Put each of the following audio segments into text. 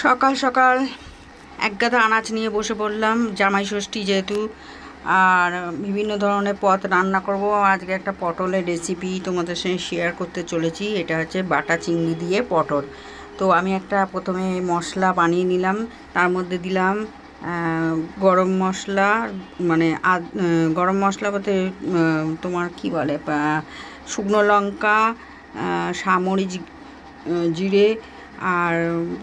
সকাল সকাল একগাদা আনাজ নিয়ে বসে পড়লাম, জামাই ষষ্ঠী যেহেতু। আর বিভিন্ন ধরনের পদ রান্না করব। আজকে একটা পটলের রেসিপি তোমাদের সঙ্গে শেয়ার করতে চলেছি। এটা হচ্ছে বাটা চিংড়ি দিয়ে পটল। তো আমি একটা প্রথমে মশলা বানিয়ে নিলাম। তার মধ্যে দিলাম গরম মশলা, মানে গরম মশলা বলতে তোমার কি বলে, শুকনো লঙ্কা, সামরিচ, জিরে, আর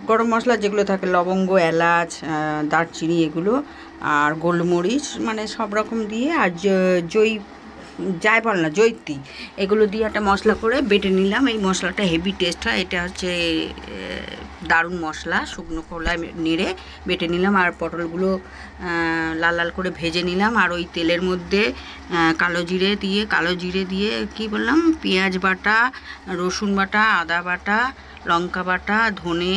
গরম মশলা যেগুলো থাকে, লবঙ্গ, এলাচ, দারচিনি, এগুলো, আর গোলমরিচ, মানে সব রকম দিয়ে, আর জায়ফল না, জয়িত্রী, এগুলো দিয়ে একটা মশলা করে বেটে নিলাম। এই মশলাটা হেভি টেস্ট হয়। এটা হচ্ছে দারুণ মশলা। শুকনো খোলায় নেড়ে বেটে নিলাম। আর পটলগুলো লাল লাল করে ভেজে নিলাম। আর ওই তেলের মধ্যে কালো জিরে দিয়ে কি বললাম, পেঁয়াজ বাটা, রসুন বাটা, আদা বাটা, লঙ্কা বাটা, ধনে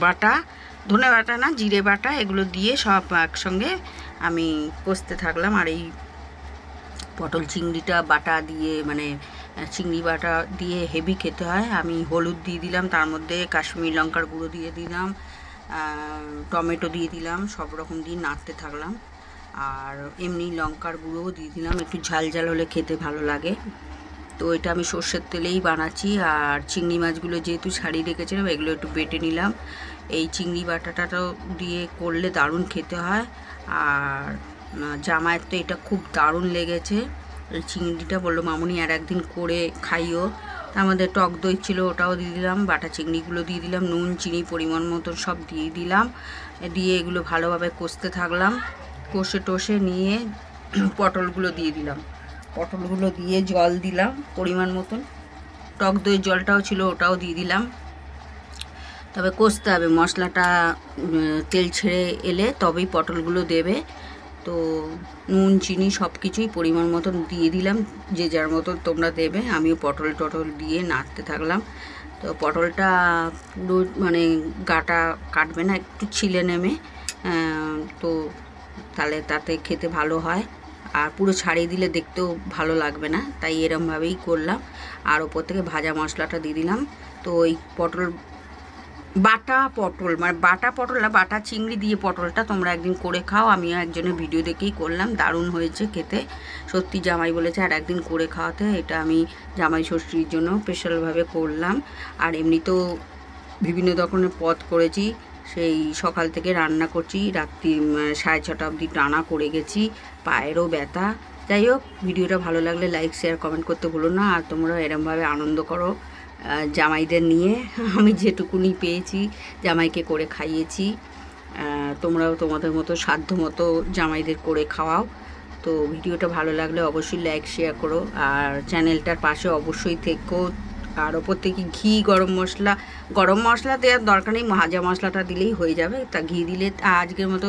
বাটা না, জিরে বাটা, এগুলো দিয়ে সব একসঙ্গে আমি কষতে থাকলাম। আর এই পটল চিংড়িটা বাটা দিয়ে, মানে চিংড়ি বাটা দিয়ে হেভি খেতে হয়। আমি হলুদ দিয়ে দিলাম, তার মধ্যে কাশ্মীরি লঙ্কার গুঁড়ো দিয়ে দিলাম, টমেটো দিয়ে দিলাম, সব রকম দিয়ে নাড়তে থাকলাম। আর এমনি লঙ্কার গুঁড়োও দিয়ে দিলাম, একটু ঝাল ঝাল হলে খেতে ভালো লাগে। তো এটা আমি সর্ষের তেলেই বানাচ্ছি। আর চিংড়ি মাছগুলো যেহেতু ছাড়িয়ে রেখেছিলাম, এগুলো একটু বেটে নিলাম। এই চিংড়ি বাটাটাও দিয়ে করলে দারুণ খেতে হয়। আর জামাইয়ের তো এটা খুব দারুণ লেগেছে। এই চিংড়িটা বললো, মামুনি আর একদিন করে খাইও। তার মধ্যে টক দই ছিল, ওটাও দিয়ে দিলাম। বাটা চিংড়িগুলো দিয়ে দিলাম, নুন চিনি পরিমাণ মতো সব দিয়ে দিলাম। দিয়ে এগুলো ভালোভাবে কষতে থাকলাম। কষে টষে নিয়ে পটলগুলো দিয়ে দিলাম। পটলগুলো দিয়ে জল দিলাম পরিমাণ মতন। টক দইয়ের জলটাও ছিল, ওটাও দিয়ে দিলাম। তবে কষতে হবে, মশলাটা তেল ছেড়ে এলে তবেই পটলগুলো দেবে। তো নুন চিনি সব কিছুই পরিমাণ মতন দিয়ে দিলাম, যে যার মতন তোমরা দেবে। আমিও টটল দিয়ে নাড়তে থাকলাম। তো পটলটা পুরো মানে গাটা কাটবে না, একটু ছিলে নেমে, তো তাহলে তাতে খেতে ভালো হয়। আর পুরো ছাড়িয়ে দিলে দেখতেও ভালো লাগবে না, তাই এরমভাবেই করলাম। আর ওপর থেকে ভাজা মশলাটা দিয়ে দিলাম। তো ওই বাটা পটল, মানে বাটা পটল না, বাটা চিংড়ি দিয়ে পটলটা তোমরা একদিন করে খাও। আমিও একজনের ভিডিও দেখেই করলাম, দারুণ হয়েছে খেতে। সত্যি জামাই বলেছে আর একদিন করে খাওয়াতে। এটা আমি জামাই ষষ্ঠীর জন্য স্পেশালভাবে করলাম। আর এমনিতেও বিভিন্ন ধরনের পদ করেছি, সেই সকাল থেকে রান্না করছি, রাত্রি 6:30 অবধি টানা করে গেছি, পায়েরও ব্যথা। যাই হোক, ভিডিওটা ভালো লাগলে লাইক শেয়ার কমেন্ট করতে ভুলো না। আর তোমরা এরমভাবে আনন্দ করো জামাইদের নিয়ে। আমি যেটুকুনি পেয়েছি জামাইকে করে খাইয়েছি। তোমরাও তোমাদের মতো সাধ্য মতো জামাইদের করে খাওয়াও। তো ভিডিওটা ভালো লাগলে অবশ্যই লাইক শেয়ার করো। আর চ্যানেলটার পাশে অবশ্যই থেকো। আর ওপর থেকে ঘি, গরম মশলা দেওয়ার দরকার নেই, ভাজা মশলাটা দিলেই হয়ে যাবে। তা ঘি দিলে আজকের মতো